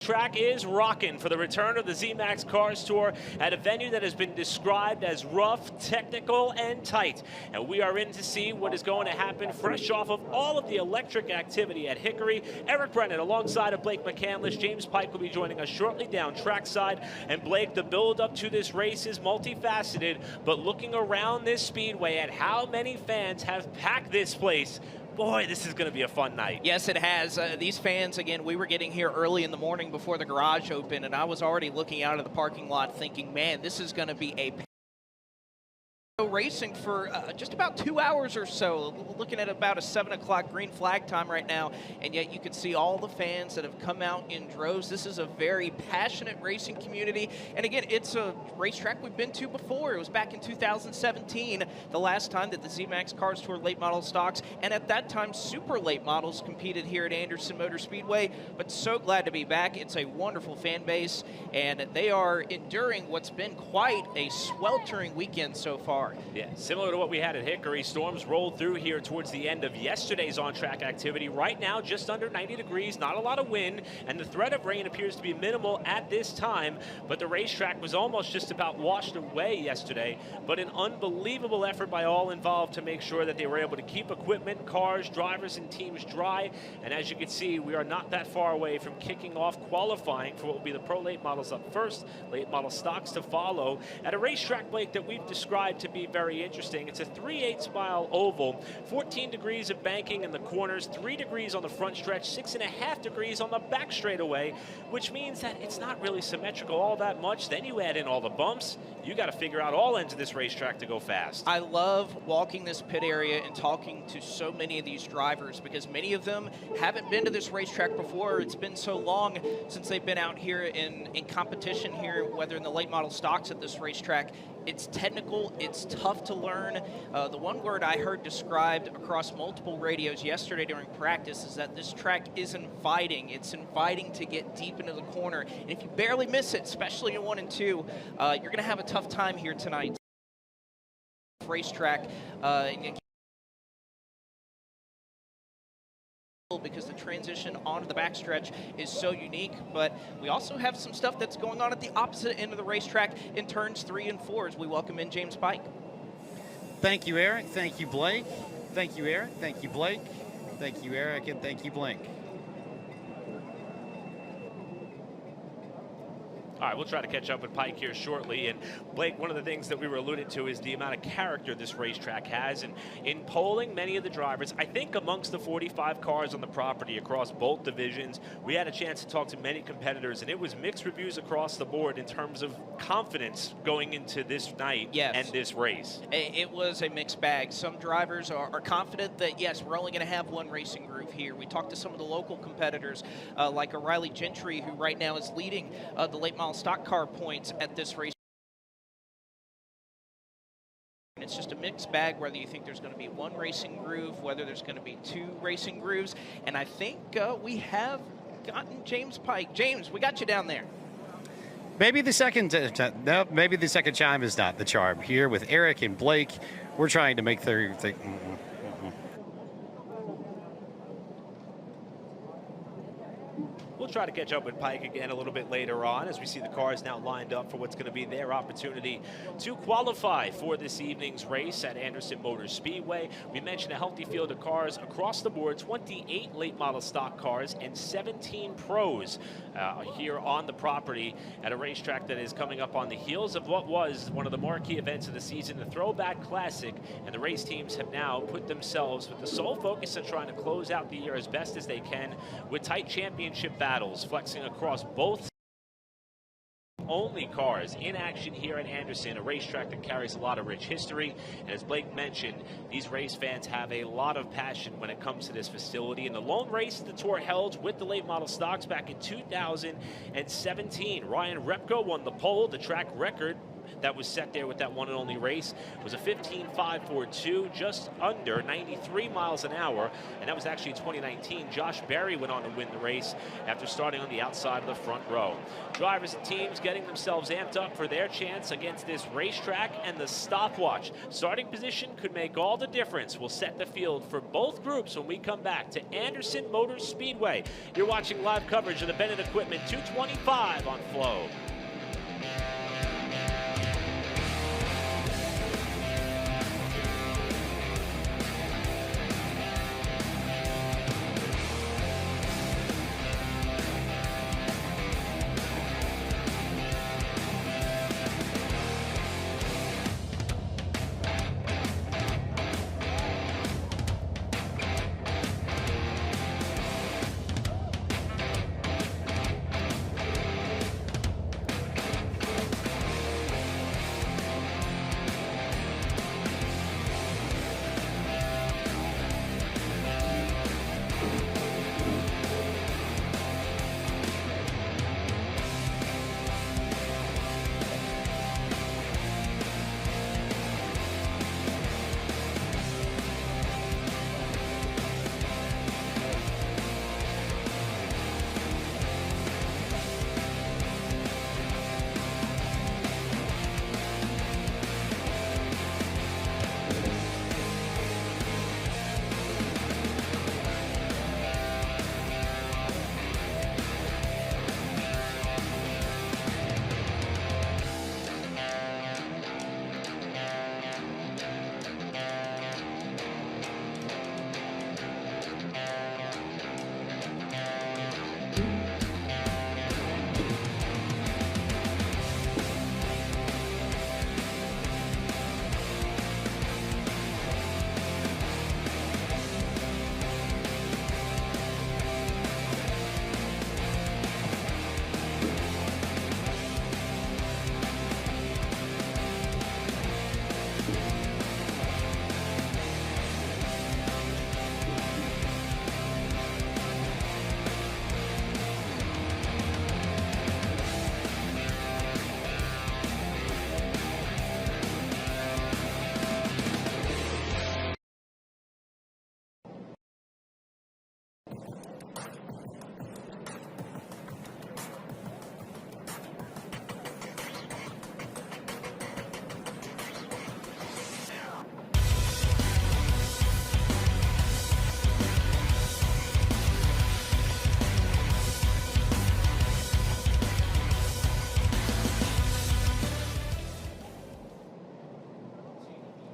Track is rocking for the return of the ZMAX Cars Tour at a venue that has been described as rough, technical, and tight. And we are in to see what is going to happen fresh off of all of the electric activity at Hickory. Eric Brennan alongside of Blake McCandless. James Pike will be joining us shortly down trackside. And Blake, the build up to this race is multifaceted, but looking around this speedway at how many fans have packed this place, boy, this is going to be a fun night. Yes, it has. These fans, again, we were getting here early in the morning before the garage opened, and I was already looking out of the parking lot thinking, man, this is going to be a racing for just about 2 hours or so, looking at about a 7 o'clock green flag time right now, and yet you can see all the fans that have come out in droves. This is a very passionate racing community, and again, it's a racetrack we've been to before. It was back in 2017, the last time that the ZMAX Cars Tour late model stocks, and at that time, super late models competed here at Anderson Motor Speedway, but so glad to be back. It's a wonderful fan base, and they are enduring what's been quite a sweltering weekend so far. Yeah, similar to what we had at Hickory, storms rolled through here towards the end of yesterday's on-track activity. Right now, just under 90 degrees, not a lot of wind, and the threat of rain appears to be minimal at this time, but the racetrack was almost just about washed away yesterday, but an unbelievable effort by all involved to make sure that they were able to keep equipment, cars, drivers, and teams dry, and as you can see, we are not that far away from kicking off qualifying for what will be the Pro Late Models up first, late model stocks to follow, at a racetrack, Blake, that we've described to be very interesting. It's a 3/8 mile oval, 14 degrees of banking in the corners, 3 degrees on the front stretch, 6.5 degrees on the back straightaway, which means that it's not really symmetrical all that much. Then you add in all the bumps. You got to figure out all ends of this racetrack to go fast. I love walking this pit area and talking to so many of these drivers because many of them haven't been to this racetrack before. It's been so long since they've been out here in competition here, whether in the late model stocks at this racetrack. It's technical, it's tough to learn. The one word I heard described across multiple radios yesterday during practice is that this track is inviting. It's inviting to get deep into the corner. And if you barely miss it, especially in 1 and 2, you're going to have a tough time here tonight. Racetrack, because the transition onto the backstretch is so unique, but we also have some stuff that's going on at the opposite end of the racetrack in turns 3 and 4 as we welcome in James Pike. Thank you, Eric. Thank you, Blake. Thank you, Eric. Thank you, Blake. Thank you, Eric, and thank you, Blake. All right, we'll try to catch up with Pike here shortly. And Blake, one of the things that we were alluding to is the amount of character this racetrack has. And in polling many of the drivers, I think amongst the 45 cars on the property across both divisions, we had a chance to talk to many competitors, and it was mixed reviews across the board in terms of confidence going into this night and this race. It was a mixed bag. Some drivers are confident that, yes, we're only going to have one racing groove here. We talked to some of the local competitors like O'Reilly Gentry, who right now is leading the late model stock car points at this race. It's just a mixed bag, whether you think there's going to be one racing groove, whether there's going to be 2 racing grooves, and I think we have gotten James Pike. James, we got you down there. Maybe the second maybe the second chime is not the charm. Here with Eric and Blake, we're trying to make their thing. We'll try to catch up with Pike again a little bit later on as we see the cars now lined up for what's going to be their opportunity to qualify for this evening's race at Anderson Motor Speedway. We mentioned a healthy field of cars across the board, 28 late model stock cars and 17 pros here on the property at a racetrack that is coming up on the heels of what was one of the marquee events of the season, the Throwback Classic, and the race teams have now put themselves with the sole focus on trying to close out the year as best as they can with tight championship battles flexing across both only cars in action here at Anderson, a racetrack that carries a lot of rich history. And as Blake mentioned, these race fans have a lot of passion when it comes to this facility. And the lone race the tour held with the late model stocks back in 2017. Ryan Repko won the pole. The track record that was set there with that one and only race was a 15.542, just under 93 miles an hour, and that was actually in 2019. Josh Berry went on to win the race after starting on the outside of the front row. Drivers and teams getting themselves amped up for their chance against this racetrack, and the stopwatch. Starting position could make all the difference. We'll set the field for both groups when we come back to Anderson Motor Speedway. You're watching live coverage of the Bennett Equipment 225 on Flow.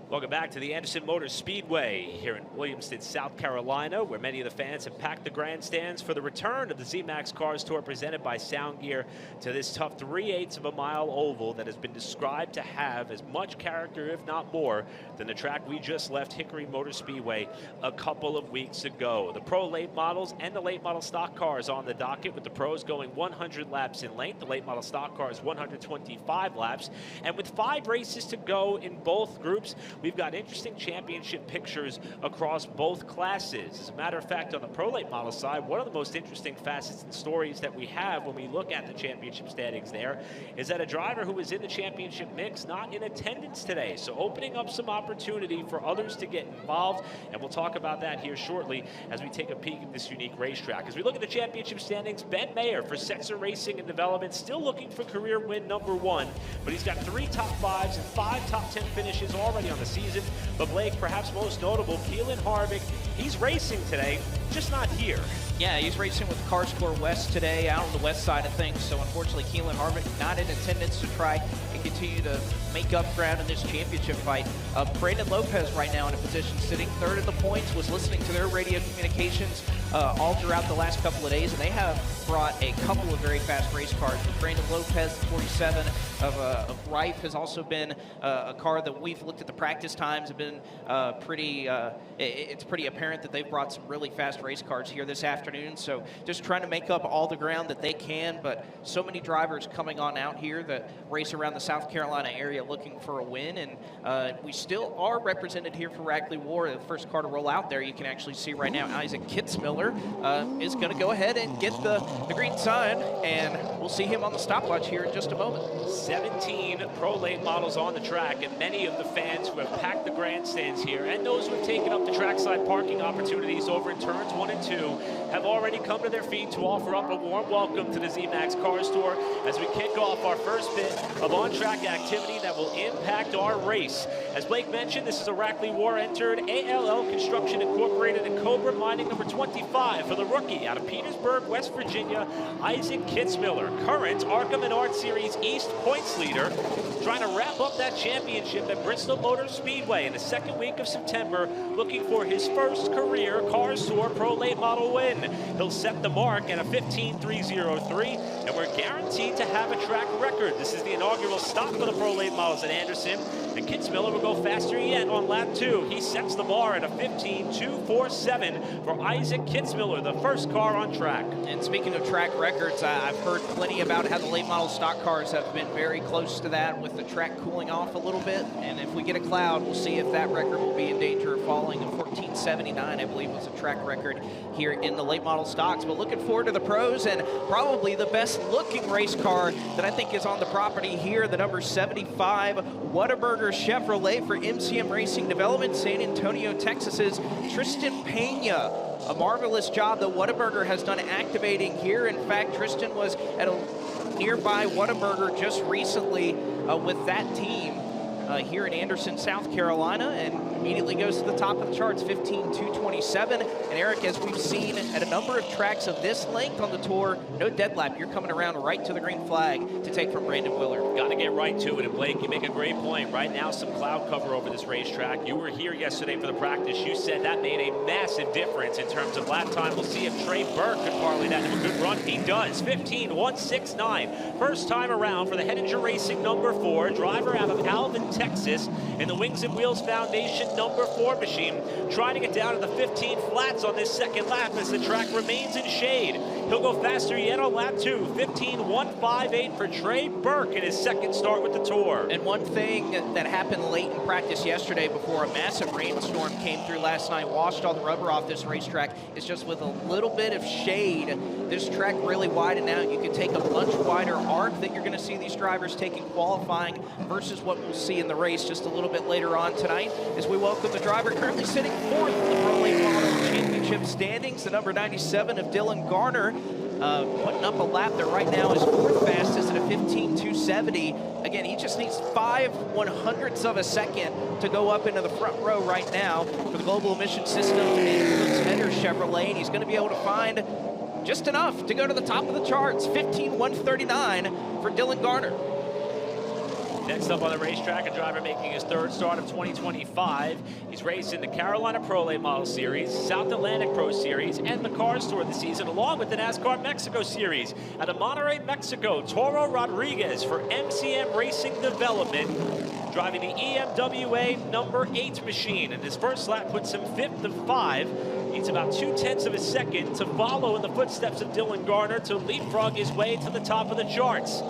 Welcome back to the Anderson Motor Speedway here in Williamston, South Carolina, where many of the fans have packed the grandstands for the return of the Z-Max Cars Tour presented by Sound Gear to this tough 3/8 of a mile oval that has been described to have as much character, if not more, than the track we just left, Hickory Motor Speedway, a couple of weeks ago. The pro late models and the late model stock cars on the docket, with the pros going 100 laps in length, the late model stock cars 125 laps, and with 5 races to go in both groups, we've got interesting championship pictures across both classes. As a matter of fact, on the pro late model side, one of the most interesting facets and stories that we have when we look at the championship standings there is that a driver who was in the championship mix not in attendance today, so opening up some opportunity for others to get involved, and we'll talk about that here shortly as we take a peek at this unique racetrack. As we look at the championship standings, Ben Mayer for Setzer Racing and Development still looking for career win #1, but he's got 3 top 5s and 5 top 10 finishes already on the season. But Blake, perhaps most notable, Keelan Harvick, he's racing today, just not here. Yeah, he's racing with Car Score West today, out on the west side of things. So unfortunately, Keelan Harvick not in attendance to try and continue to make up ground in this championship fight. Brandon Lopez right now in a position sitting 3rd in the points, was listening to their radio communications all throughout the last couple of days, and they have brought a couple of very fast race cars. With Brandon Lopez, 47 of Rife, has also been a car that we've looked at the practice times, have been it's pretty apparent that they've brought some really fast race cars here this afternoon. So just trying to make up all the ground that they can, but so many drivers coming on out here that race around the South Carolina area looking for a win, and we still are represented here for Rackley War. The first car to roll out there, you can actually see right now, Isaac Kitzmiller Kitzmiller is going to go ahead and get the green sign, and we'll see him on the stopwatch here in just a moment. 17 Pro Late models on the track, and many of the fans who have packed the grandstands here and those who have taken up the trackside parking opportunities over in turns 1 and 2 have already come to their feet to offer up a warm welcome to the Z-Max Car Store as we kick off our first bit of on-track activity that will impact our race. As Blake mentioned, this is a Rackley War entered ALL Construction Incorporated and Cobra Mining number 25 for the rookie out of Petersburg, West Virginia, Isaac Kitzmiller, current ARCA Menard Series East points leader, trying to wrap up that championship at Bristol Motor Speedway in the second week of September, looking for his first career Cars Tour Pro Late Model win. He'll set the mark at a 15.303, and we're guaranteed to have a track record. This is the inaugural stop for the Pro Late Models at Anderson, and Kitzmiller will go faster yet on lap 2. He sets the bar at a 15.247 for Isaac Kitzmiller, the first car on track. And speaking of track records, I've heard plenty about how the late model stock cars have been very close to that with the track cooling off a little bit. And if we get a cloud, we'll see if that record will be in danger of falling. A 14.79, I believe, was a track record here in the late model stocks. But looking forward to the pros, and probably the best looking race car that I think is on the property here, the number 75 Whataburger Chevrolet for MCM Racing Development, San Antonio, Texas's Tristan Pena. A marvelous job that Whataburger has done activating here. In fact, Tristan was at a nearby Whataburger just recently with that team here in Anderson, South Carolina, and immediately goes to the top of the charts, 15.227. And Eric, as we've seen at a number of tracks of this length on the tour, no dead lap. You're coming around right to the green flag to take from Brandon Willard. Got to get right to it, and Blake, you make a great point. Right now, some cloud cover over this racetrack. You were here yesterday for the practice. You said that made a massive difference in terms of lap time. We'll see if Trey Burke could parlay that into a good run. He does. 15.169. First time around for the Hettinger Racing number 4, driver out of Alvin, Texas, in the Wings and Wheels Foundation number 4 machine, trying to get down to the 15 flats on this second lap as the track remains in shade. He'll go faster yet on lap 2, 15.158 for Trey Burke in his second start with the tour. And one thing that happened late in practice yesterday before a massive rainstorm came through last night, washed all the rubber off this racetrack, is just with a little bit of shade, this track really widened out. You can take a much wider arc that you're going to see these drivers taking qualifying versus what we'll see in the race just a little bit later on tonight, as we welcome the driver currently sitting 4th in the Pro Late Model Championship standings, the number 97 of Dylan Garner, putting up a lap that right now is 4th fastest at a 15.270. Again, he just needs 5/100ths of a second to go up into the front row right now for the Global Emission System and Header Chevrolet, and he's going to be able to find just enough to go to the top of the charts, 15.139 for Dylan Garner. Next up on the racetrack, a driver making his 3rd start of 2025. He's raced in the Carolina Pro Late Model Series, South Atlantic Pro Series, and the Cars Tour this season, along with the NASCAR Mexico Series. Out of Monterrey, Mexico, Toro Rodriguez for MCM Racing Development, driving the EMWA number 8 machine. And his first lap puts him 5th of 5. Needs about 0.2 of a second to follow in the footsteps of Dylan Garner to leapfrog his way to the top of the charts.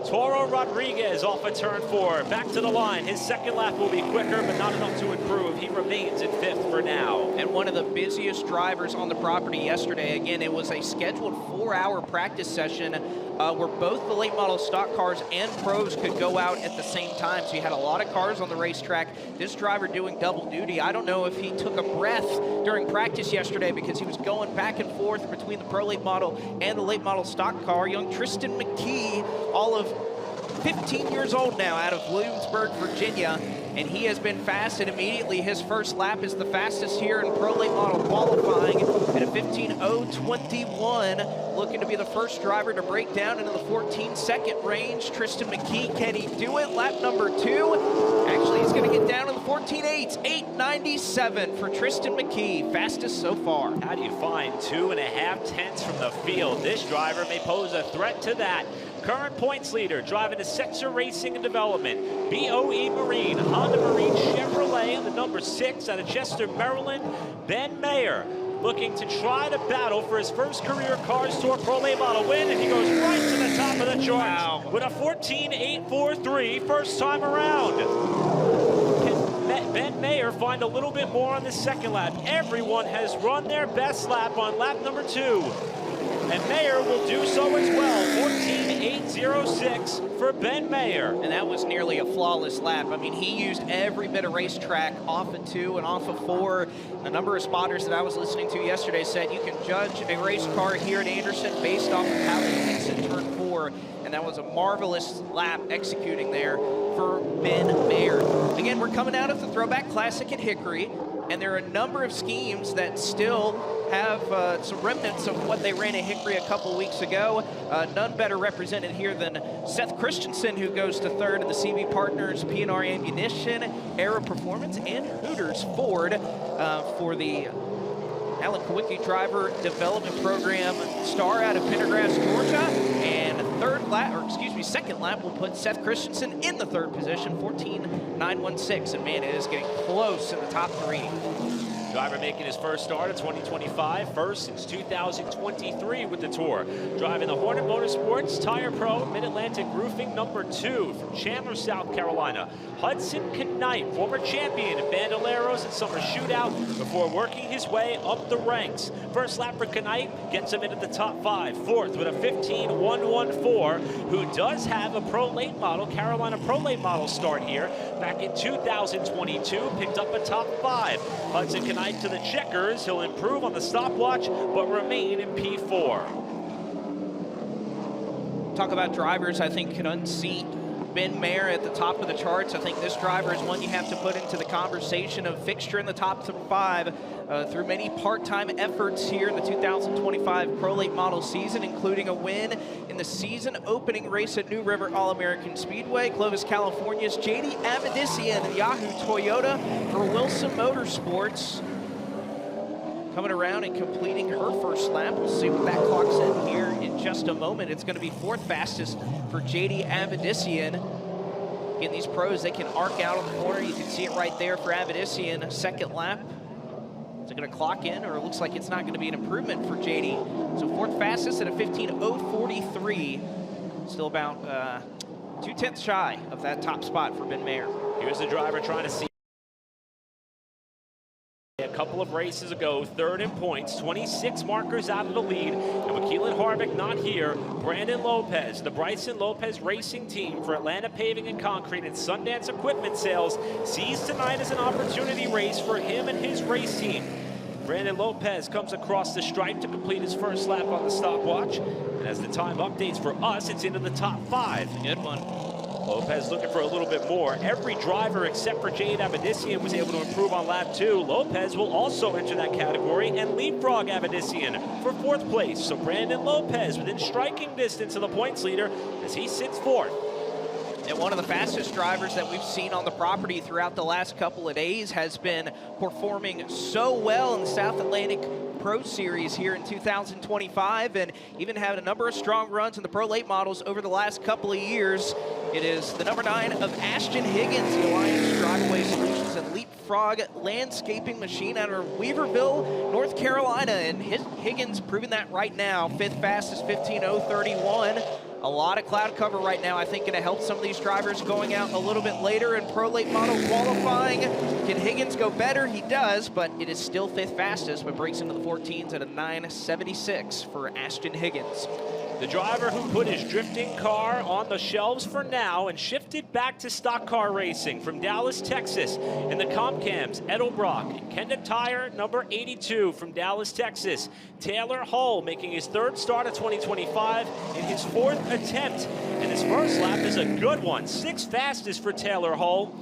Toro Rodriguez off of turn 4, back to the line. His second lap will be quicker, but not enough to improve. He remains in 5th for now. And one of the busiest drivers on the property yesterday. Again, it was a scheduled 4-hour practice session where both the late model stock cars and pros could go out at the same time. So you had a lot of cars on the racetrack. This driver doing double duty. I don't know if he took a breath during practice yesterday because he was going back and forth between the pro late model and the late model stock car. Young Tristan McKee, all of 15 years old now, out of Williamsburg, Virginia, and he has been fast, and immediately his first lap is the fastest here in Pro Late Model qualifying at a 15.021, looking to be the first driver to break down into the 14-second range. Tristan McKee, can he do it? Lap number 2. Actually, he's going to get down to the 14.8s, 8.97 for Tristan McKee, fastest so far. How do you find 2.5 tenths from the field? This driver may pose a threat to that. Current points leader, driving the Setzer Racing and Development, BOE Marine, Honda Marine Chevrolet, and the number 6 out of Chester, Maryland, Ben Mayer, looking to try to battle for his first career Cars Tour Pro Late Model win, and he goes right to the top of the charts with a 14.843 first time around. Ben Mayer find a little bit more on the second lap. Everyone has run their best lap on lap number 2. And Mayer will do so as well. 14.806 for Ben Mayer. And that was nearly a flawless lap. I mean, he used every bit of racetrack off of 2 and off of 4. A number of spotters that I was listening to yesterday said you can judge a race car here at Anderson based off of how they exit turn 4. And that was a marvelous lap executing there for Ben Mayer. Again, we're coming out of the Throwback Classic at Hickory, and there are a number of schemes that still have some remnants of what they ran at Hickory a couple weeks ago. None better represented here than Seth Christensen, who goes to 3rd in the CB Partners P&R Ammunition, Aero Performance, and Hooters Ford for the Alan Kowicki Driver Development Program star out of Pendergrass, Georgia. And second lap will put Seth Christensen in the 3rd position, 14.916. And man, it is getting close in the top 3. Driver making his first start of 2025, first since 2023 with the Tour. Driving the Hornet Motorsports Tire Pro Mid-Atlantic Roofing number 2 from Chandler, South Carolina. Hudson Knight, former champion in Bandoleros and Summer Shootout before working his way up the ranks. First lap for Knight gets him into the top 5. 4th with a 15.114, who does have a Pro Late Model, Carolina Pro Late Model start here. Back in 2022, picked up a top 5. Hudson Knight to the checkers. He'll improve on the stopwatch, but remain in P4. Talk about drivers I think can unseat Ben Mayer at the top of the charts. I think this driver is one you have to put into the conversation of fixture in the top 5 through many part-time efforts here in the 2025 Pro Late Model season, including a win in the season opening race at New River All-American Speedway. Clovis, California's J.D. Avedissian, Yahoo Toyota for Wilson Motorsports, coming around and completing her first lap. We'll see what that clocks in here in just a moment. It's going to be 4th fastest for J.D. Avedissian. Again, these pros, they can arc out on the corner. You can see it right there for Avedissian. Second lap. Is it going to clock in, or it looks like it's not going to be an improvement for J.D. So 4th fastest at a 15.043. Still about 2/10 shy of that top spot for Ben Mayer. Here's the driver trying to see. A couple of races ago, 3rd in points, 26 markers out of the lead, and with Keelan Harvick not here, Brandon Lopez, the Bryson Lopez Racing Team for Atlanta Paving and Concrete and Sundance Equipment Sales, sees tonight as an opportunity race for him and his race team. Brandon Lopez comes across the stripe to complete his first lap on the stopwatch, and as the time updates for us, it's into the top 5. Good one. Lopez looking for a little bit more. Every driver except for J.D. Avedissian was able to improve on lap 2. Lopez will also enter that category and leapfrog Avedissian for 4th place. So Brandon Lopez within striking distance of the points leader as he sits 4th. And one of the fastest drivers that we've seen on the property throughout the last couple of days has been performing so well in the South Atlantic Pro Series here in 2025, and even had a number of strong runs in the Pro Late Models over the last couple of years. It is the number 9 of Ashton Higgins, the Alliance Driveway Solutions and Leapfrog Landscaping Machine out of Weaverville, North Carolina. And Higgins proving that right now. 5th fastest, 15.031. A lot of cloud cover right now, I think, going to help some of these drivers going out a little bit later in Pro Late Model qualifying. Can Higgins go better? He does, but it is still 5th fastest, but breaks into the 14s at a 9.76 for Ashton Higgins. The driver who put his drifting car on the shelves for now and shifted back to stock car racing from Dallas, Texas, in the Comp Cams, Edelbrock, and Kenda Tire, number 82 from Dallas, Texas. Taylor Hull making his 3rd start of 2025 in his 4th attempt. And his first lap is a good one. 6th fastest for Taylor Hull.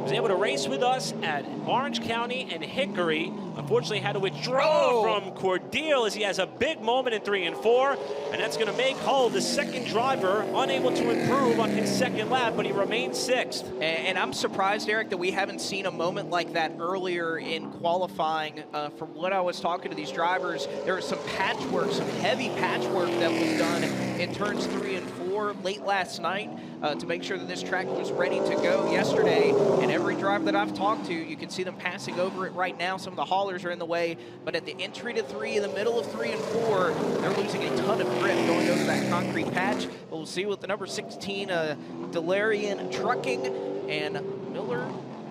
Was able to race with us at Orange County and Hickory. Unfortunately had to withdraw from Cordele as he has a big moment in 3 and 4, and that's going to make Hull the 2nd driver unable to improve on his 2nd lap, but he remains 6th. And I'm surprised, Eric, that we haven't seen a moment like that earlier in qualifying. From what I was talking to these drivers, there was some patchwork, some heavy patchwork that was done in turns 3 and 4 late last night to make sure that this track was ready to go yesterday. And every driver that I've talked to, you can see them passing over it right now. Some of the haulers are in the way, but at the entry to 3, in the middle of 3 and 4, they're losing a ton of grip going over that concrete patch. But we'll see with the number 16, Delarian Trucking, and Miller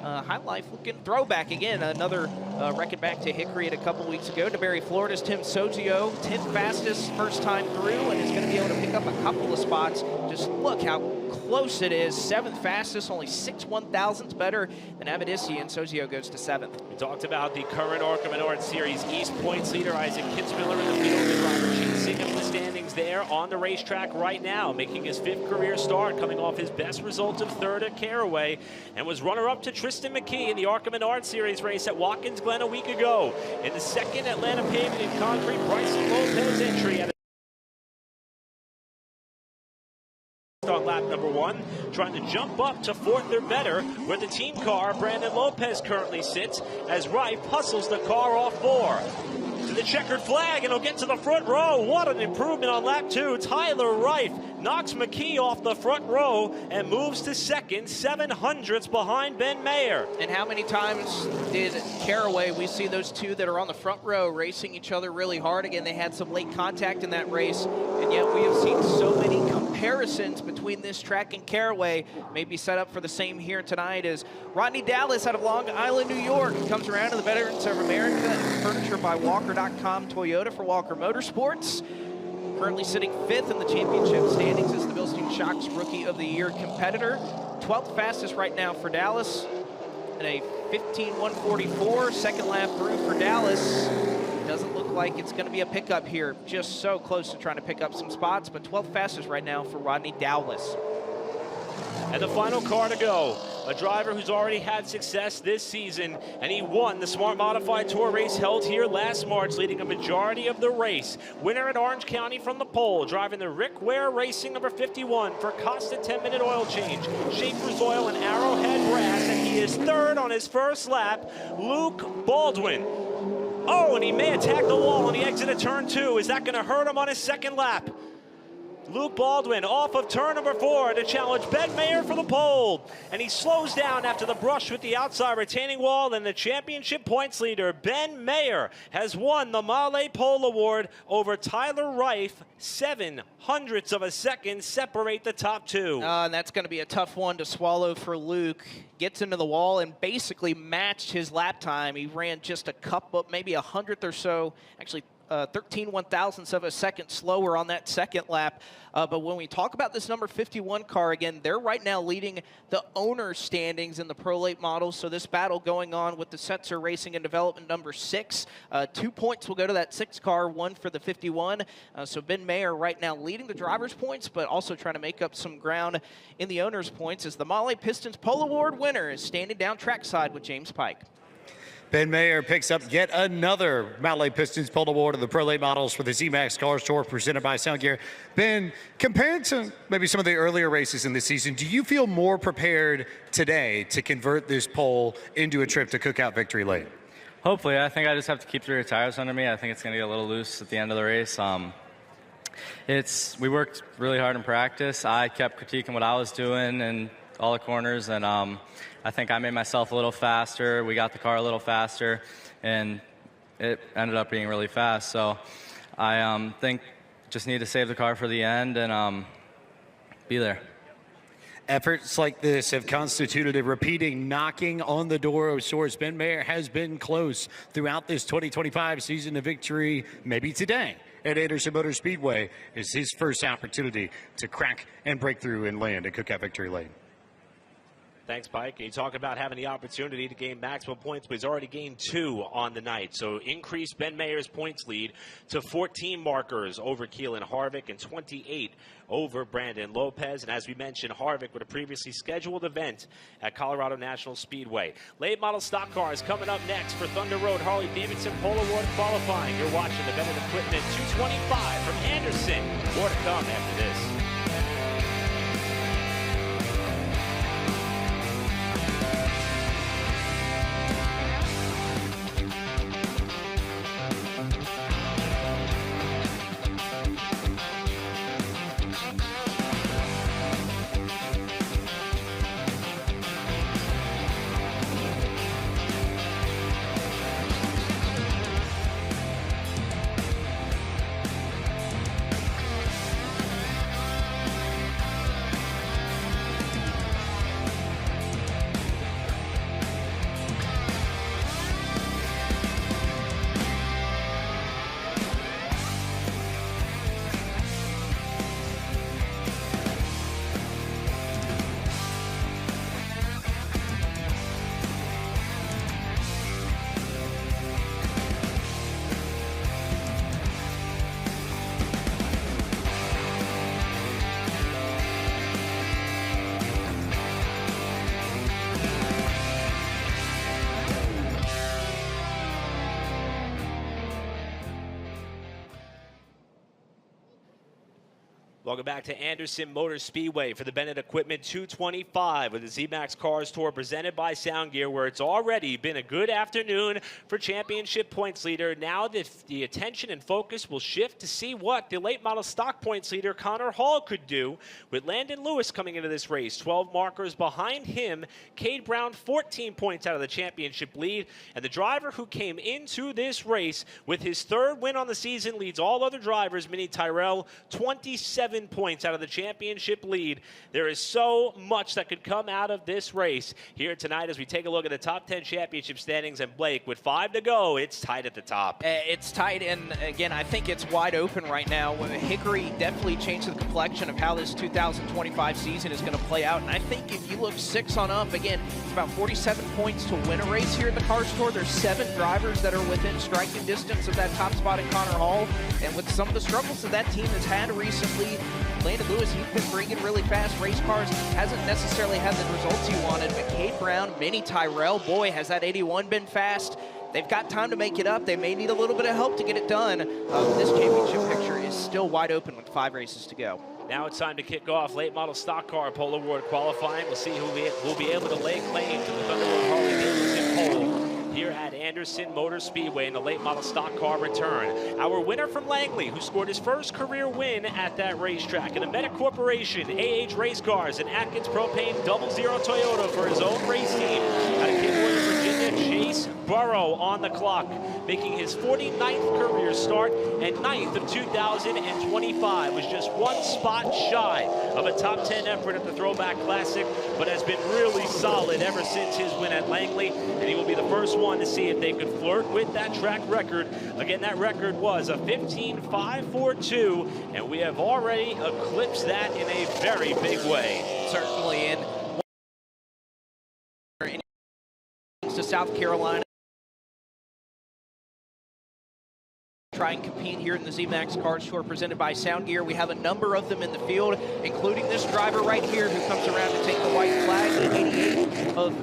High Life looking throwback again. Another record back to Hickory a couple weeks ago. DeBerry, Florida's Tim Sozio, 10th fastest first time through, and is going to be able to pick up a couple of spots. Just look how close it is. 7th fastest, only 6 1,000ths better than Avedisi, and Sozio goes to 7th. We talked about the current ARCA Menard Series East points leader, Isaac Kitzmiller, in the field. The driver chasing him in the standings there on the racetrack right now, making his 5th career start, coming off his best result of 3rd at Caraway, and was runner-up to Tristan McKee in the ARCA Menard Series race at Watkins Glen a week ago. In the 2nd Atlanta Pavement and Concrete, Bryson Lopez entry at on lap number 1, trying to jump up to 4th or better, where the team car, Brandon Lopez, currently sits, as Rife hustles the car off 4. To the checkered flag, and he'll get to the front row. What an improvement on lap 2. Tyler Rife knocks McKee off the front row and moves to 2nd, 700ths behind Ben Mayer. And how many times did Caraway, we see those two that are on the front row racing each other really hard. Again, they had some late contact in that race, and yet we have seen so many comparisons between this track and Caraway. Maybe set up for the same here tonight as Rodney Dallas out of Long Island, New York, comes around to the Veterans of America and furniture by Walker.com Toyota for Walker Motorsports. Currently sitting 5th in the championship standings as the Bilstein Shocks Rookie of the Year competitor. 12th fastest right now for Dallas in a 15:144. 2nd lap through for Dallas. Doesn't look like it's going to be a pickup here. Just so close to trying to pick up some spots, but 12th fastest right now for Rodney Dowless. And the final car to go, a driver who's already had success this season, and he won the Smart Modified Tour race held here last March, leading a majority of the race. Winner at Orange County from the pole, driving the Rick Ware Racing number 51 for Costa 10-minute oil change, Schaefer's Oil and Arrowhead Brass, and he is 3rd on his first lap, Luke Baldwin. Oh, and he may attack the wall on the exit of turn 2. Is that going to hurt him on his 2nd lap? Luke Baldwin off of turn number 4 to challenge Ben Mayer for the pole. And he slows down after the brush with the outside retaining wall, and the championship points leader, Ben Mayer, has won the Male Pole Award over Tyler Rife. 700ths of a second separate the top 2. And that's going to be a tough one to swallow for Luke. Gets into the wall and basically matched his lap time. He ran just a couple, maybe 100th or so, actually 13 1,000ths of a second slower on that 2nd lap. But when we talk about this number 51 car, again, they're right now leading the owner standings in the Pro Late models. So this battle going on with the Setzer Racing and Development number 6. 2 points will go to that 6 car, 1 for the 51. So Ben Mayer right now leading the driver's points, but also trying to make up some ground in the owner's points as the Male Pistons Pole Award winner is standing down trackside with James Pike. Ben Mayer picks up yet another Male Pistons Pole Award of the Pro Late Models for the Z-Max Cars Tour presented by Sound Gear. Ben, compared to maybe some of the earlier races in this season, do you feel more prepared today to convert this pole into a trip to Cookout Victory Lane? Hopefully. I think I just have to keep the rear tires under me. I think it's going to get a little loose at the end of the race. We worked really hard in practice. I kept critiquing what I was doing and all the corners, and I think I made myself a little faster. We got the car a little faster, and it ended up being really fast. So I think just need to save the car for the end and be there. Efforts like this have constituted a repeating knocking on the door of sorts. Ben Mayer has been close throughout this 2025 season of victory. Maybe today at Anderson Motor Speedway is his first opportunity to crack and break through and land at Cookout Victory Lane. Thanks, Pike. You talk about having the opportunity to gain maximum points, but he's already gained 2 on the night. So increase Ben Mayer's points lead to 14 markers over Keelan Harvick and 28 over Brandon Lopez. And as we mentioned, Harvick with a previously scheduled event at Colorado National Speedway. Late model stock cars coming up next for Thunder Road Harley-Davidson Pole Award qualifying. You're watching the Bennett Equipment 225 from Anderson. More to come after this. Welcome back to Anderson Motor Speedway for the Bennett Equipment 225 with the Z-Max Cars Tour presented by Sound Gear, where it's already been a good afternoon for championship points leader. Now the attention and focus will shift to see what the late model stock points leader Connor Hall could do with Landon Lewis coming into this race. 12 markers behind him. Cade Brown 14 points out of the championship lead. And the driver who came into this race with his third win on the season leads all other drivers, Minnie Tyrell, 27 points out of the championship lead. There is so much that could come out of this race here tonight as we take a look at the top 10 championship standings. And Blake, with 5 to go, it's tight at the top. It's tight, and again, I think it's wide open right now. Hickory definitely changed the complexion of how this 2025 season is going to play out. And I think if you look 6 on up, again, it's about 47 points to win a race here at the Cars Tour. There's 7 drivers that are within striking distance of that top spot at Connor Hall. And with some of the struggles that that team has had recently, Landon Lewis, he's been bringing really fast race cars, hasn't necessarily had the results he wanted. But Cade Brown, Minnie Tyrell, boy, has that 81 been fast. They've got time to make it up. They may need a little bit of help to get it done. This championship picture is still wide open with 5 races to go. Now it's time to kick off late model stock car pole award qualifying. We'll see who will be able to lay claim to the Thunderbolt Harley Davidson pole here at Anderson Motor Speedway in the late model stock car return. Our winner from Langley, who scored his first career win at that racetrack, and Ameta Corporation, AH Race Cars, and Atkins Propane 00 Toyota for his own race team out of Kidwood, Virginia, Chase Burrow on the clock, making his 49th career start and 9th of 2025. Was just 1 spot shy of a top 10 effort at the Throwback Classic, but has been really solid ever since his win at Langley, and he will be the first one to see if they could flirt with that track record. Again, that record was a 15.542, and we have already eclipsed that in a very big way. Certainly, and to South Carolina, try and compete here in the Z-Max Cars Tour presented by Sound Gear. We have a number of them in the field, including this driver right here who comes around to take the white flag, the 88 of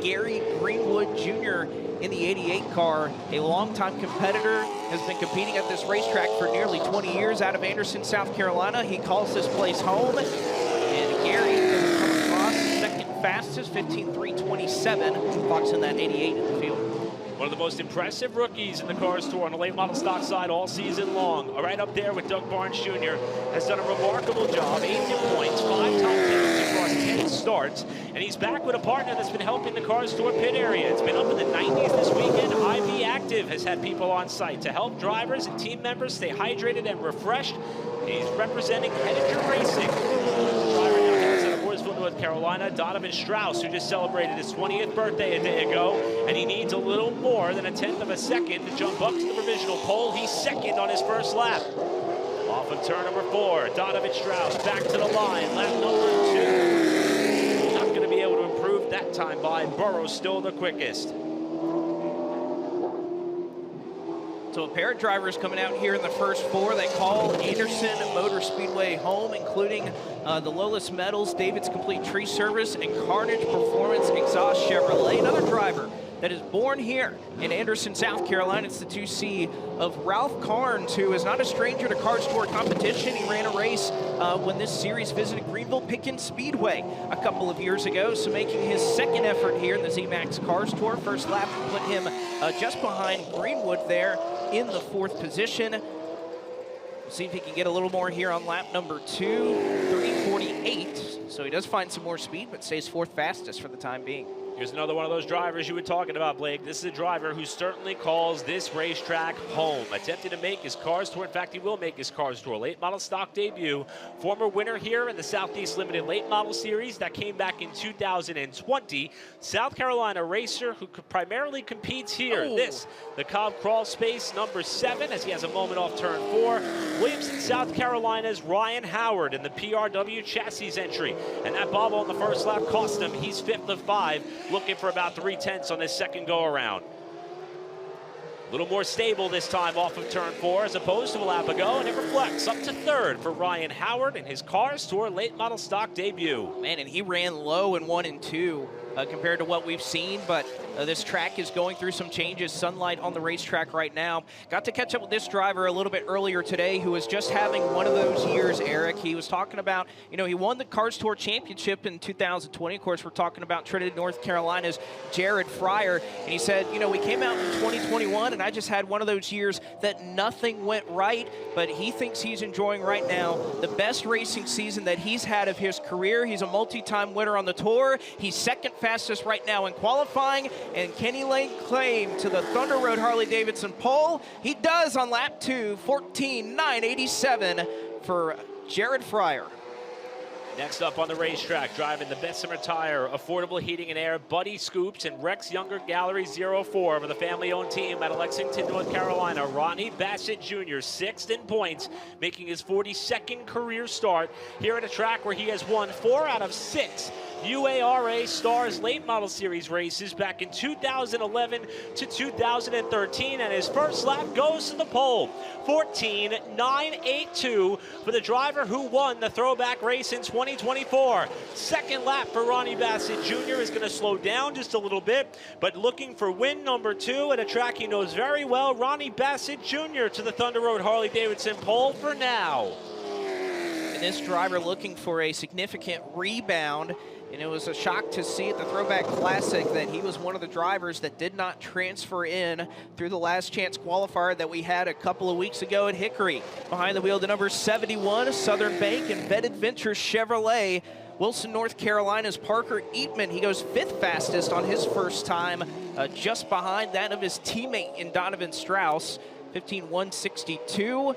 Gary Greenwood Jr. in the 88 car. A longtime competitor, has been competing at this racetrack for nearly 20 years out of Anderson, South Carolina. He calls this place home, and Gary has come across second fastest, 15.327, clocks in that 88 in the field. One of the most impressive rookies in the Cars Tour on the late model stock side all season long. Right up there with Doug Barnes Jr. has done a remarkable job. 8 new points, 5 top 10s across 10 starts. And he's back with a partner that's been helping the Cars Tour pit area. It's been up in the 90s this weekend. IV Active has had people on site to help drivers and team members stay hydrated and refreshed. He's representing Henninger Racing. North Carolina, Donovan Strauss, who just celebrated his 20th birthday a day ago, and he needs a little more than 1/10 of a second to jump up to the provisional pole. He's second on his first lap. Off of turn number 4, Donovan Strauss back to the line, lap number 2. Not going to be able to improve that time by Burrow, still the quickest. So a pair of drivers coming out here in the first 4 that call Anderson Motor Speedway home, including the Lolis Metals, David's Complete Tree Service, and Carnage Performance Exhaust Chevrolet. Another driver that is born here in Anderson, South Carolina. It's the 2C of Ralph Carnes, who is not a stranger to Cars Tour competition. He ran a race when this series visited Greenville Pickens Speedway a couple of years ago, so making his second effort here in the Z-Max Cars Tour. First lap put him just behind Greenwood there in the 4th position. We'll see if he can get a little more here on lap number 2, 3:48. So he does find some more speed, but stays 4th fastest for the time being. Here's another one of those drivers you were talking about, Blake. This is a driver who certainly calls this racetrack home. Attempting to make his Cars Tour. In fact, he will make his Cars Tour late model stock debut. Former winner here in the Southeast Limited Late Model Series that came back in 2020. South Carolina racer who primarily competes here. This, the Cobb Crawl Space, number 7, as he has a moment off turn 4. Williamson, South Carolina's Ryan Howard in the PRW chassis entry. And that bobble on the first lap cost him. He's 5th of 5. Looking for about 3/10 on this second go-around. little more stable this time off of turn 4 as opposed to a lap ago, and it reflects up to 3rd for Ryan Howard in his Cars Tour late model stock debut. Man, and he ran low in 1 and 2 compared to what we've seen, but this track is going through some changes. Sunlight on the racetrack right now. Got to catch up with this driver a little bit earlier today who was just having one of those years, Eric. He was talking about, you know, he won the Cars Tour Championship in 2020. Of course, we're talking about Trinity, North Carolina's Jared Fryer. And he said, you know, we came out in 2021 and I just had one of those years that nothing went right, but he thinks he's enjoying right now the best racing season that he's had of his career. He's a multi-time winner on the Tour. He's second fastest right now in qualifying, and can he lay claim to the Thunder Road Harley-Davidson pole? He does on lap 2, 14.987 for Jared Fryer. Next up on the racetrack, driving the Bessemer Tire, Affordable Heating and Air, Buddy Scoops, and Rex Younger Gallery 04 for the family-owned team out of Lexington, North Carolina. Ronnie Bassett Jr., 6th in points, making his 42nd career start here at a track where he has won 4 out of 6 UARA Stars Late Model Series races back in 2011 to 2013, and his first lap goes to the pole. 14.982 for the driver who won the throwback race in 2024. Second lap for Ronnie Bassett Jr. is going to slow down just a little bit, but looking for win number 2 at a track he knows very well. Ronnie Bassett Jr. to the Thunder Road Harley-Davidson pole for now. And this driver looking for a significant rebound. And it was a shock to see at the Throwback Classic that he was one of the drivers that did not transfer in through the last chance qualifier that we had a couple of weeks ago at Hickory. Behind the wheel, the number 71, Southern Bank and Vet Adventure Chevrolet. Wilson, North Carolina's Parker Eatman. He goes 5th fastest on his first time, just behind that of his teammate in Donovan Strauss, 15.162.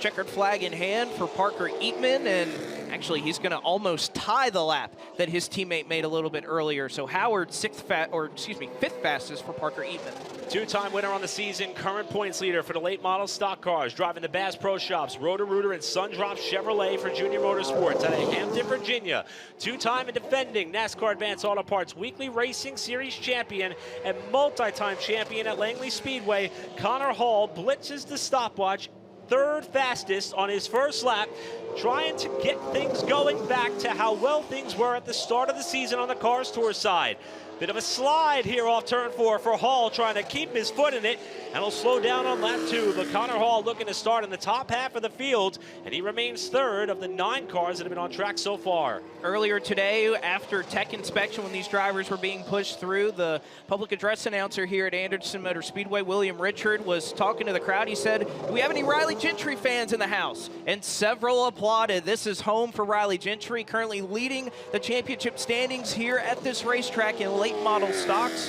Checkered flag in hand for Parker Eatman, and actually he's going to almost tie the lap that his teammate made a little bit earlier. So Howard 5th fastest for Parker Eatman. 2-time winner on the season, current points leader for the late model stock cars, driving the Bass Pro Shops, Roto-Rooter and Sundrop Chevrolet for Junior Motorsports out of Hampton, Virginia. 2-time and defending NASCAR Advanced Auto Parts Weekly Racing Series champion and multi-time champion at Langley Speedway, Connor Hall blitzes the stopwatch, 3rd fastest on his first lap, trying to get things going back to how well things were at the start of the season on the Cars Tour side. Bit of a slide here off turn 4 for Hall, trying to keep his foot in it, and he'll slow down on lap 2. But Connor Hall looking to start in the top half of the field, and he remains 3rd of the 9 cars that have been on track so far. Earlier today, after tech inspection, when these drivers were being pushed through, the public address announcer here at Anderson Motor Speedway, William Richard, was talking to the crowd. He said, "Do we have any Riley Gentry fans in the house?" And several applauded. This is home for Riley Gentry, currently leading the championship standings here at this racetrack in late model stocks.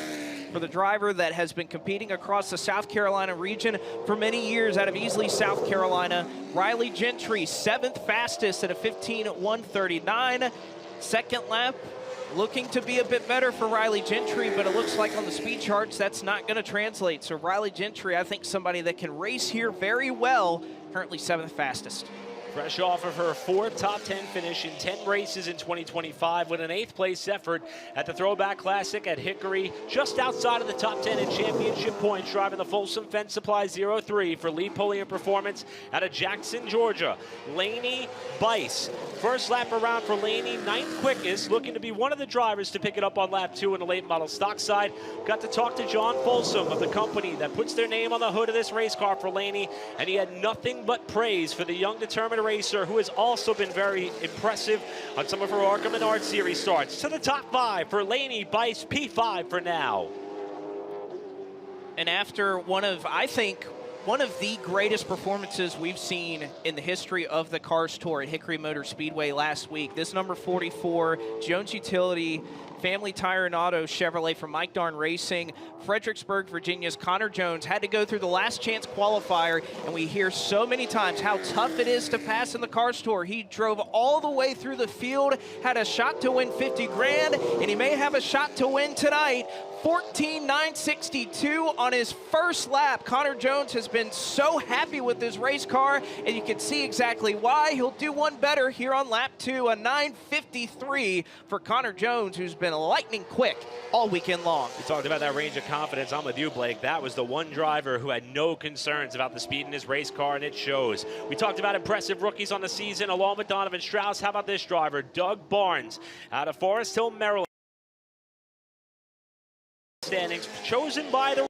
For the driver that has been competing across the South Carolina region for many years out of Easley, South Carolina, Riley Gentry, 7th fastest at a 15.139. Second lap looking to be a bit better for Riley Gentry, but it looks like on the speed charts that's not going to translate. So Riley Gentry, I think somebody that can race here very well, currently 7th fastest. Fresh off of her 4th top 10 finish in 10 races in 2025 with an 8th place effort at the Throwback Classic at Hickory, just outside of the top 10 in championship points, driving the Folsom Fence Supply 03 for Lee Pulliam Performance out of Jackson, Georgia. Laney Bice, first lap around for Laney, 9th quickest, looking to be one of the drivers to pick it up on lap 2 in the late model stock side. Got to talk to John Folsom of the company that puts their name on the hood of this race car for Laney, and he had nothing but praise for the young, determined racer who has also been very impressive on some of her ARCA Menard Series starts. To the top 5 for Laney Bice, P5 for now. And after one of the greatest performances we've seen in the history of the Cars Tour at Hickory Motor Speedway last week, this number 44, Jones Utility Family Tire and Auto Chevrolet from Mike Darn Racing, Fredericksburg, Virginia's Connor Jones had to go through the last chance qualifier, and we hear so many times how tough it is to pass in the Cars Tour. He drove all the way through the field, had a shot to win 50 grand, and he may have a shot to win tonight. 14.962 on his first lap. Connor Jones has been so happy with his race car, and you can see exactly why. He'll do one better here on lap 2, a 9.53 for Connor Jones, who's been lightning quick all weekend long. We talked about that range of confidence. I'm with you, Blake. That was the one driver who had no concerns about the speed in his race car, and it shows. We talked about impressive rookies on the season along with Donovan Strauss. How about this driver, Doug Barnes, out of Forest Hill, Maryland. Standings chosen by the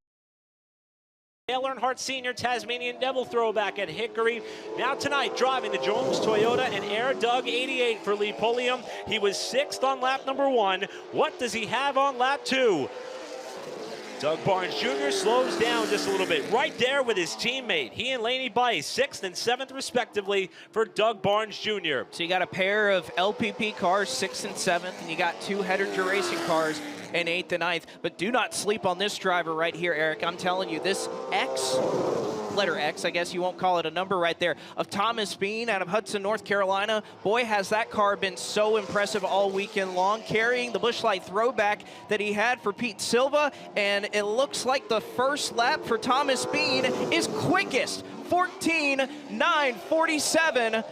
Dale Earnhardt Sr. Tasmanian Devil throwback at Hickory. Now tonight, driving the Jones Toyota and Air Doug 88 for Lee Pulliam. He was 6th on lap number 1. What does he have on lap 2? Doug Barnes Jr. slows down just a little bit. Right there with his teammate. He and Laney Bice, 6th and 7th respectively for Doug Barnes Jr. So you got a pair of LPP cars, 6th and 7th, and you got 2 Hettinger Racing cars in 8th and 9th. But do not sleep on this driver right here, Eric. I'm telling you, this letter X, I guess you won't call it a number right there, of Thomas Bean out of Hudson, North Carolina. Boy, has that car been so impressive all weekend long, carrying the Busch Light throwback that he had for Pete Silva. And it looks like the first lap for Thomas Bean is quickest, 14.947.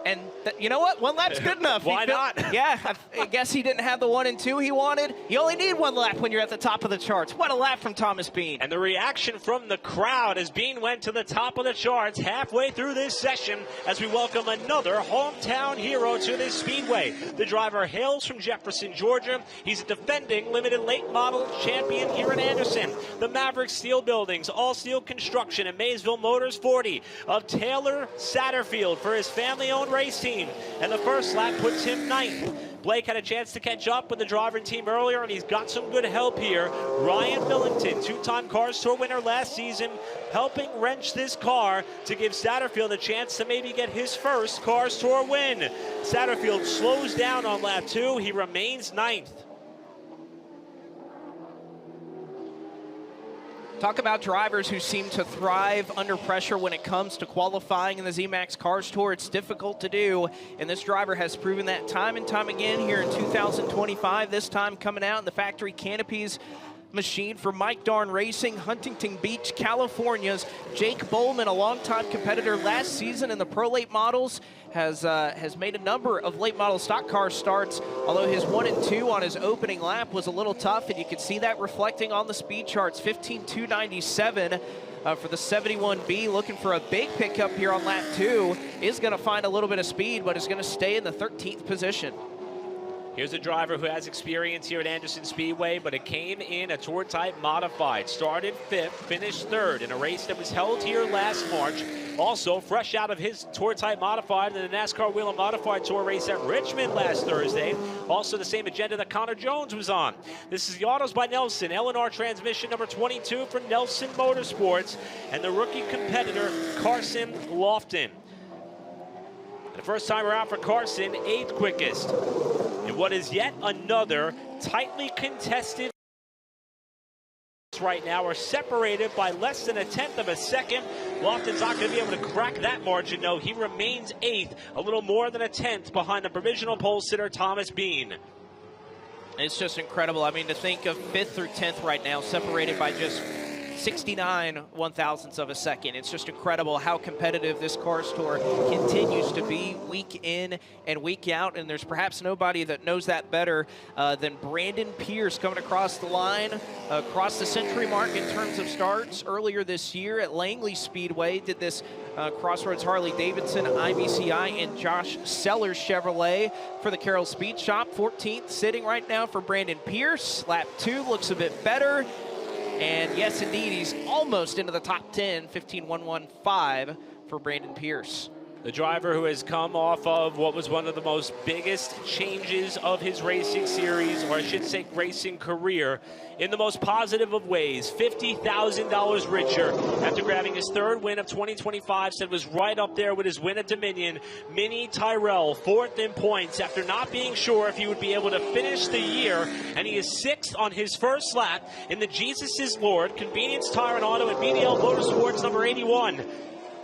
And you know what? One lap's good enough. Why not? Yeah, I guess he didn't have the 1 and 2 he wanted. You only need 1 lap when you're at the top of the charts. What a lap from Thomas Bean. And the reaction from the crowd as Bean went to the top of the charts halfway through this session as we welcome another hometown hero to this speedway. The driver hails from Jefferson, Georgia. He's a defending limited late model champion here in Anderson. The Maverick Steel Buildings, All Steel Construction, and Maysville Motors 40 of Taylor Satterfield for his family-owned race team. And the first lap puts him 9th. Blake had a chance to catch up with the driver and team earlier, and he's got some good help here. Ryan Millington, 2-time Cars Tour winner last season, helping wrench this car to give Satterfield a chance to maybe get his first Cars Tour win. Satterfield slows down on lap 2. He remains 9th. Talk about drivers who seem to thrive under pressure when it comes to qualifying in the ZMAX Cars Tour. It's difficult to do, and this driver has proven that time and time again here in 2025, this time coming out in the factory canopies machine for Mike Darn Racing, Huntington Beach, California's Jake Bowman, a longtime competitor last season in the Pro Late Models, has made a number of late model stock car starts, although his 1 and 2 on his opening lap was a little tough, and you can see that reflecting on the speed charts. 15.297 for the 71B, looking for a big pickup here on lap 2, is going to find a little bit of speed, but is going to stay in the 13th position. Here's a driver who has experience here at Anderson Speedway, but it came in a Tour Type Modified. Started 5th, finished 3rd in a race that was held here last March. Also, fresh out of his Tour Type Modified in the NASCAR Wheel and Modified Tour race at Richmond last Thursday. Also the same agenda that Connor Jones was on. This is the Autos by Nelson, L&R transmission number 22 for Nelson Motorsports, and the rookie competitor, Carson Lofton. The first time around for Carson, 8th quickest. In what is yet another tightly contested right now, are separated by less than 1/10 of a second. Lofton's not going to be able to crack that margin, though. He remains 8th, a little more than 1/10 behind the provisional pole sitter Thomas Bean. It's just incredible. I mean, to think of 5th through 10th right now, separated by just 69 1/1000ths of a second. It's just incredible how competitive this Cars Tour continues to be week in and week out, and there's perhaps nobody that knows that better than Brandon Pierce coming across the line, across the century mark in terms of starts earlier this year at Langley Speedway. Did this Crossroads Harley-Davidson, IBCI, and Josh Sellers Chevrolet for the Carroll Speed Shop. 14th sitting right now for Brandon Pierce. Lap 2 looks a bit better. And yes, indeed, he's almost into the top 10, 15.115 for Brandon Pierce. The driver who has come off of what was one of the most biggest changes of his racing series, or I should say racing career, in the most positive of ways. $50,000 richer after grabbing his 3rd win of 2025, said was right up there with his win at Dominion. Minnie Tyrell, 4th in points after not being sure if he would be able to finish the year, and he is 6th on his first lap in the Jesus is Lord Convenience Tire and Auto at BDL Motorsports number 81.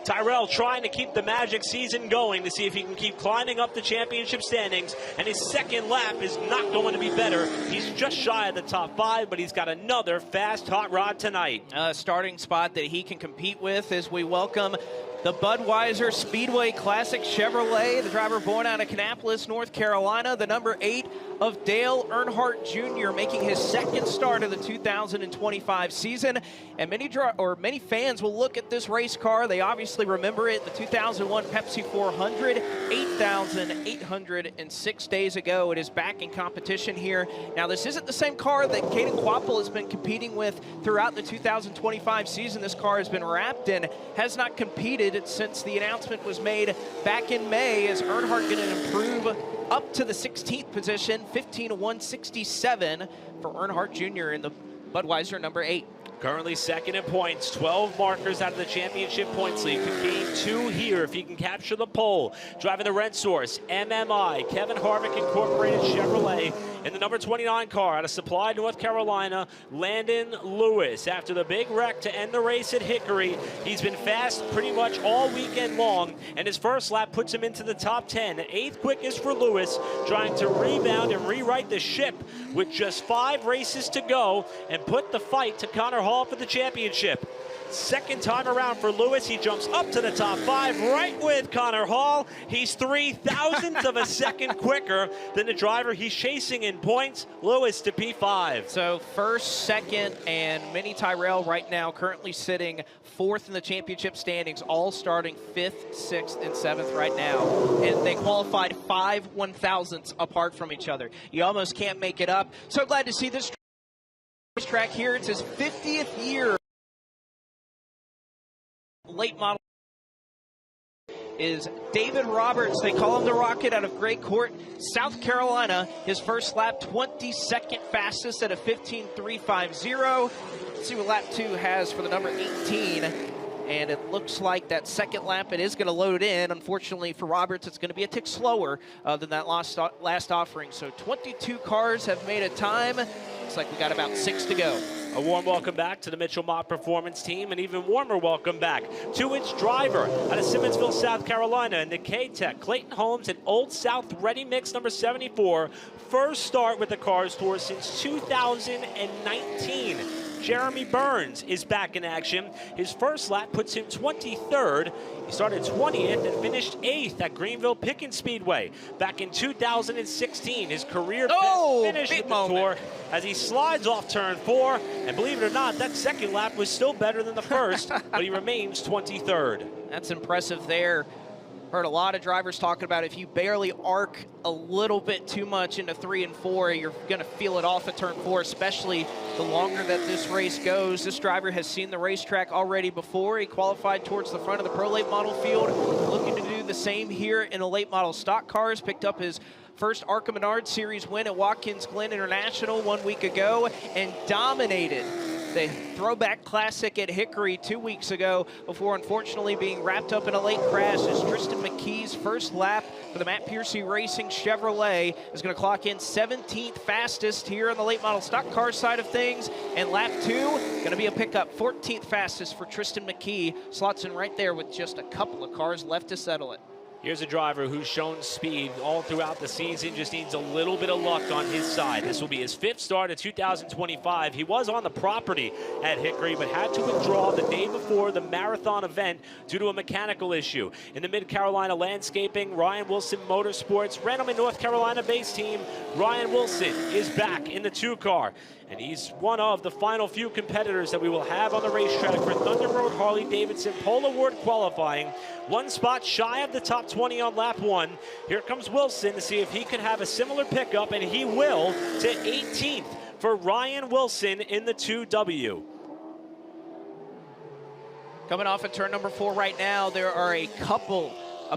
Tyrell trying to keep the Magic season going to see if he can keep climbing up the championship standings, and his second lap is not going to be better. He's just shy of the top 5, but he's got another fast hot rod tonight. A starting spot that he can compete with as we welcome the Budweiser Speedway Classic Chevrolet, the driver born out of Kannapolis, North Carolina, the number 8 of Dale Earnhardt Jr., making his second start of the 2025 season. And many fans will look at this race car. They obviously remember it, the 2001 Pepsi 400, 8,806 days ago. It is back in competition here. Now, this isn't the same car that Caden Quapple has been competing with throughout the 2025 season. This car has been wrapped and has not competed since the announcement was made back in May, as Earnhardt going to improve up to the 16th position, 15-167 for Earnhardt Jr. in the Budweiser number 8. Currently second in points, 12 markers out of the championship points league. Could gain 2 here if he can capture the pole. Driving the red source, MMI, Kevin Harvick Incorporated Chevrolet. In the number 29 car out of Supply, North Carolina, Landon Lewis. After the big wreck to end the race at Hickory, he's been fast pretty much all weekend long, and his first lap puts him into the top 10. 8th quickest for Lewis, trying to rebound and rewrite the ship with just 5 races to go and put the fight to Connor Hall for the championship. Second time around for Lewis, he jumps up to the top 5 right with Connor Hall. He's 0.003 of a second quicker than the driver he's chasing in points, Lewis, to P5. So first, second, and Minnie Tyrell right now currently sitting 4th in the championship standings, all starting 5th, 6th, and 7th right now. And they qualified 5 1,000ths apart from each other. You almost can't make it up. So glad to see this track here. It's his 50th year. Late model is David Roberts. They call him the Rocket, out of Gray Court, South Carolina. His first lap, 22nd fastest at a 15.350. Let's see what lap 2 has for the number 18. And it looks like that second lap, it is going to load in. Unfortunately for Roberts, it's going to be a tick slower than that last offering. So 22 cars have made a time. Looks like we got about 6 to go. A warm welcome back to the Mitchell Mott Performance Team, and even warmer welcome back to its driver out of Simmonsville, South Carolina, and the K-Tech, Clayton Holmes, and Old South Ready Mix number 74. First start with the Cars Tour since 2019. Jeremy Burns is back in action. His first lap puts him 23rd. He started 20th and finished 8th at Greenville Pickens Speedway back in 2016. His career best finish at the Tour as he slides off turn 4. And believe it or not, that second lap was still better than the first, but he remains 23rd. That's impressive there. Heard a lot of drivers talking about if you barely arc a little bit too much into 3 and 4, you're going to feel it off at turn 4, especially the longer that this race goes. This driver has seen the racetrack already before. He qualified towards the front of the Pro Late Model field, looking to do the same here in the late model stock cars. Picked up his first ARCA Menard Series win at Watkins Glen International 1 week ago and dominated the Throwback Classic at Hickory 2 weeks ago before unfortunately being wrapped up in a late crash as Tristan McKee's first lap for the Matt Piercy Racing Chevrolet is going to clock in 17th fastest here on the late model stock car side of things. And lap 2, going to be a pickup, 14th fastest for Tristan McKee. Slots in right there with just a couple of cars left to settle it. Here's a driver who's shown speed all throughout the season, just needs a little bit of luck on his side. This will be his 5th start of 2025. He was on the property at Hickory, but had to withdraw the day before the marathon event due to a mechanical issue. In the Mid-Carolina Landscaping, Ryan Wilson Motorsports, Randleman, North Carolina-based team, Ryan Wilson is back in the 2 car. And he's one of the final few competitors that we will have on the racetrack for Thunder Road Harley-Davidson Pole Award qualifying. 1 spot shy of the top 20 on lap 1. Here comes Wilson to see if he can have a similar pickup, and he will, to 18th for Ryan Wilson in the 2W. Coming off at turn number 4 right now, there are a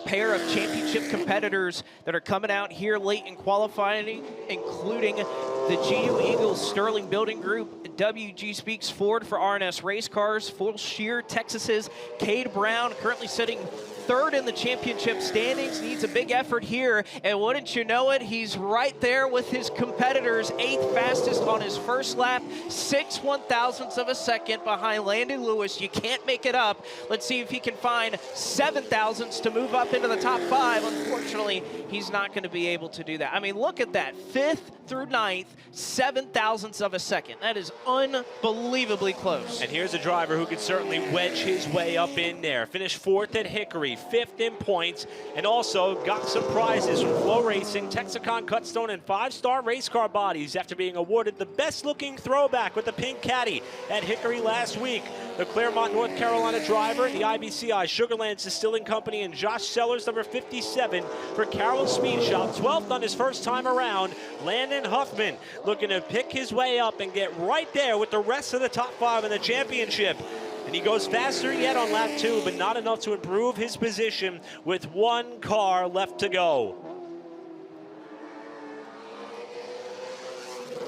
pair of championship competitors that are coming out here late in qualifying, including the GU Eagles Sterling Building Group, WG Speaks Ford for RNS Race Cars, Full Shear Texas's Cade Brown, currently sitting third in the championship standings, needs a big effort here, and wouldn't you know it, he's right there with his competitors, 8th fastest on his first lap, 6 1/1000ths of a second behind Landon Lewis. You can't make it up. Let's see if he can find 7 thousandths to move up into the top 5. Unfortunately, he's not going to be able to do that. I mean, look at that, 5th through 9th, 7 thousandths of a second. That is unbelievably close. And here's a driver who could certainly wedge his way up in there. Finished 4th at Hickory, 5th in points, and also got some prizes from FloRacing, Texaco Cutstone, and 5-star race car bodies after being awarded the best-looking throwback with the pink caddy at Hickory last week. The Claremont, North Carolina driver, the IBCI Sugarland Distilling Company, and Josh Sellers, number 57 for Carroll Speed Shop, 12th on his first time around. Landon Huffman looking to pick his way up and get right there with the rest of the top 5 in the championship. And he goes faster yet on lap 2, but not enough to improve his position with 1 car left to go.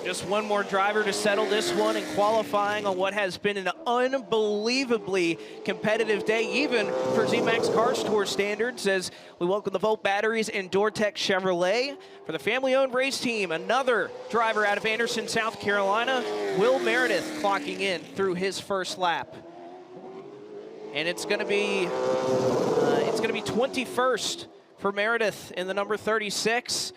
Just one more driver to settle this one in qualifying on what has been an unbelievably competitive day, even for ZMAX Cars Tour standards, as we welcome the Volt Batteries and Dortech Chevrolet. For the family-owned race team, another driver out of Anderson, South Carolina, Will Meredith, clocking in through his first lap. And it's going to be 21st for Meredith in the number 36.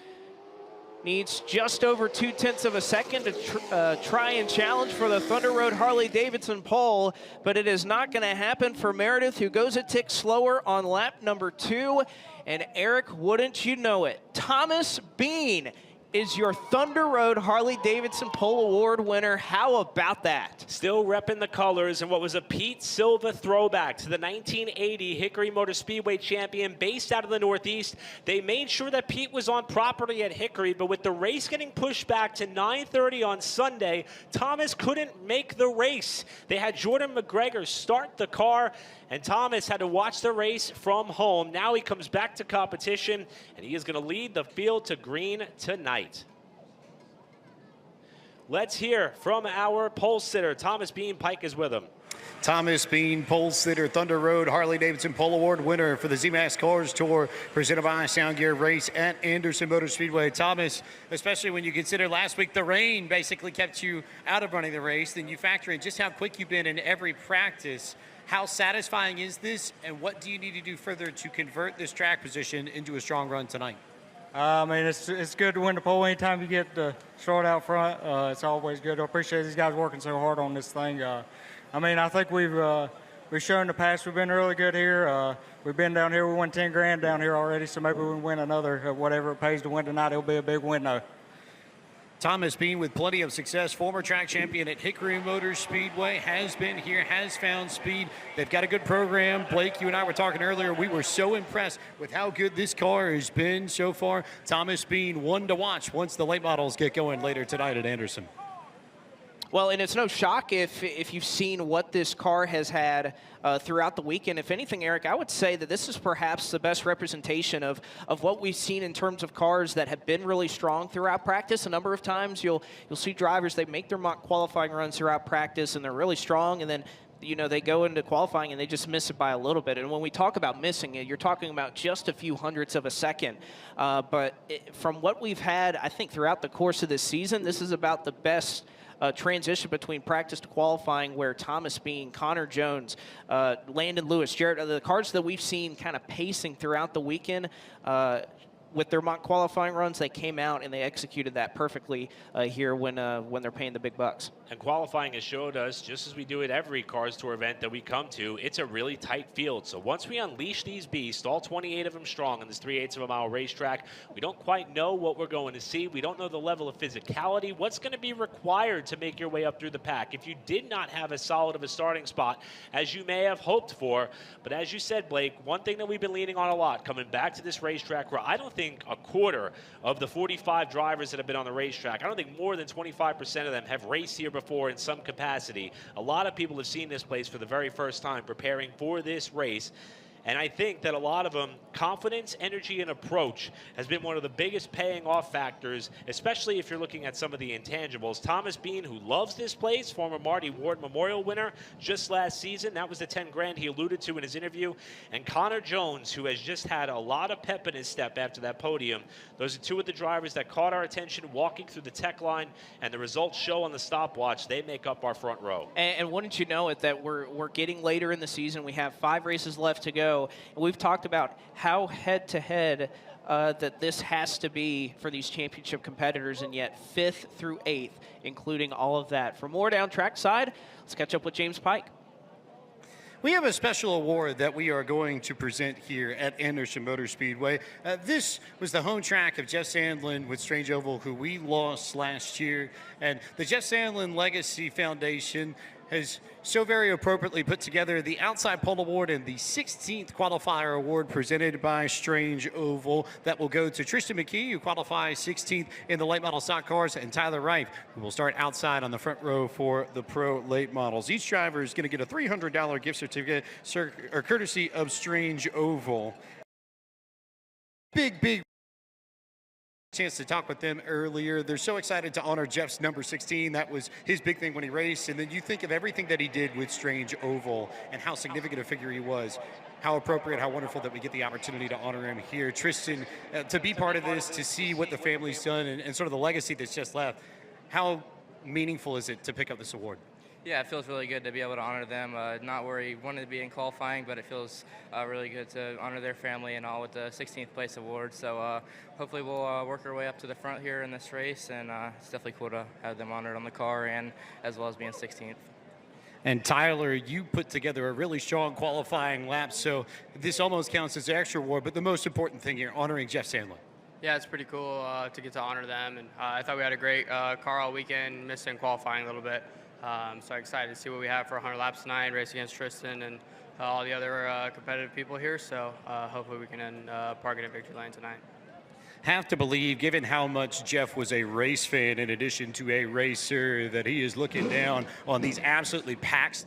Needs just over 2/10 of a second to try and challenge for the Thunder Road Harley-Davidson pole, but it is not going to happen for Meredith, who goes a tick slower on lap number 2. And Eric, wouldn't you know it, Thomas Bean is your Thunder Road Harley-Davidson Pole Award winner. How about that? Still repping the colors and what was a Pete Silva throwback to the 1980 Hickory Motor Speedway champion based out of the Northeast. They made sure that Pete was on property at Hickory, but with the race getting pushed back to 9:30 on Sunday, Thomas couldn't make the race. They had Jordan McGregor start the car, and Thomas had to watch the race from home. Now he comes back to competition, and he is going to lead the field to green tonight. Let's hear from our pole sitter. Thomas Bean Pike is with him. Thomas Bean, pole sitter, Thunder Road Harley-Davidson Pole Award winner for the ZMAX Cars Tour, presented by Sound Gear Race at Anderson Motor Speedway. Thomas, especially when you consider last week the rain basically kept you out of running the race, then you factor in just how quick you've been in every practice. How satisfying is this, and what do you need to do further to convert this track position into a strong run tonight? I mean, it's good to win the pole anytime you get the start out front. It's always good. I appreciate these guys working so hard on this thing. I mean, I think we've shown in the past we've been really good here. We've been down here. We won 10 grand down here already, so maybe we can win another. Whatever it pays to win tonight, it'll be a big win, though. Thomas Bean, with plenty of success, former track champion at Hickory Motor Speedway, has been here, has found speed. They've got a good program. Blake, you and I were talking earlier. We were so impressed with how good this car has been so far. Thomas Bean, one to watch once the late models get going later tonight at Anderson. Well, and it's no shock if you've seen what this car has had throughout the weekend. If anything, Eric, I would say that this is perhaps the best representation of what we've seen in terms of cars that have been really strong throughout practice. A number of times you'll see drivers, they make their mock qualifying runs throughout practice and they're really strong, and then they go into qualifying and they just miss it by a little bit. And when we talk about missing it, you're talking about just a few hundredths of a second. But from what we've had, I think throughout the course of this season, this is about the best transition between practice to qualifying, where Thomas Bean, Connor Jones, Landon Lewis, Jarrett, the cars that we've seen kind of pacing throughout the weekend, with their mock qualifying runs, they came out and they executed that perfectly here when they're paying the big bucks. And qualifying has showed us, just as we do at every Cars Tour event that we come to, it's a really tight field. So once we unleash these beasts, all 28 of them strong on this 3/8 of a mile racetrack, we don't quite know what we're going to see. We don't know the level of physicality, what's going to be required to make your way up through the pack. If you did not have as solid of a starting spot as you may have hoped for, but as you said, Blake, one thing that we've been leaning on a lot coming back to this racetrack, where I don't think a quarter of the 45 drivers that have been on the racetrack, I don't think more than 25% of them have raced here before in some capacity. A lot of people have seen this place for the very first time preparing for this race. And I think that a lot of them, confidence, energy, and approach has been one of the biggest paying off factors, especially if you're looking at some of the intangibles. Thomas Bean, who loves this place, former Marty Ward Memorial winner just last season. That was the 10 grand he alluded to in his interview. And Connor Jones, who has just had a lot of pep in his step after that podium. Those are two of the drivers that caught our attention walking through the tech line, and the results show on the stopwatch. They make up our front row. And wouldn't you know it that we're getting later in the season. We have 5 races left to go. And we've talked about how head-to-head that this has to be for these championship competitors, and yet 5th through 8th, including all of that. For more down track side, let's catch up with James Pike. We have a special award that we are going to present here at Anderson Motor Speedway. This was the home track of Jeff Sandlin with Strange Oval, who we lost last year. And the Jeff Sandlin Legacy Foundation has so very appropriately put together the Outside Pole Award and the 16th Qualifier Award presented by Strange Oval that will go to Tristan McKee, who qualifies 16th in the late model stock cars, and Tyler Reif, who will start outside on the front row for the pro late models. Each driver is going to get a $300 gift certificate courtesy of Strange Oval. Big chance to talk with them earlier. They're so excited to honor Jeff's number 16. That was his big thing when he raced. And then you think of everything that he did with Strange Oval and how significant a figure he was. How appropriate, how wonderful that we get the opportunity to honor him here. Tristan, to be part of this, to see what the family's done and sort of the legacy that's just left, how meaningful is it to pick up this award? Yeah, it feels really good to be able to honor them. Not where he wanted to be in qualifying, but it feels really good to honor their family and all with the 16th place award. So hopefully we'll work our way up to the front here in this race, and it's definitely cool to have them honored on the car and as well as being 16th. And Tyler, you put together a really strong qualifying lap, so this almost counts as an extra award, but the most important thing here, honoring Jeff Sandlin. Yeah, it's pretty cool to get to honor them, and I thought we had a great car all weekend, missed in qualifying a little bit. So excited to see what we have for 100 laps tonight, race against Tristan and all the other competitive people here. So hopefully we can end parking at victory lane tonight. Have to believe, given how much Jeff was a race fan in addition to a racer, that he is looking down on these absolutely packed.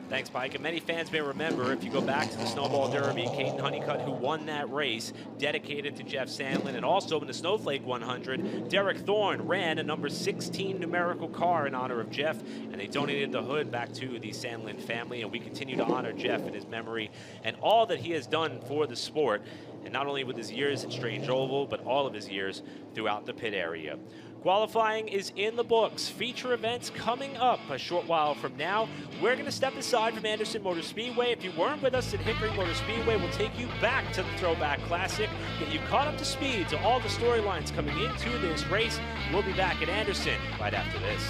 Thanks, Mike. And many fans may remember, if you go back to the Snowball Derby, Caden Honeycutt, who won that race, dedicated to Jeff Sandlin. And also in the Snowflake 100, Derek Thorne ran a number 16 numerical car in honor of Jeff, and they donated the hood back to the Sandlin family. And we continue to honor Jeff in his memory and all that he has done for the sport, and not only with his years at Strange Oval, but all of his years throughout the pit area. Qualifying is in the books. Feature events coming up a short while from now. We're going to step aside from Anderson Motor Speedway. If you weren't with us at Hickory Motor Speedway, we'll take you back to the Throwback Classic, get you caught up to speed to all the storylines coming into this race. We'll be back at Anderson right after this.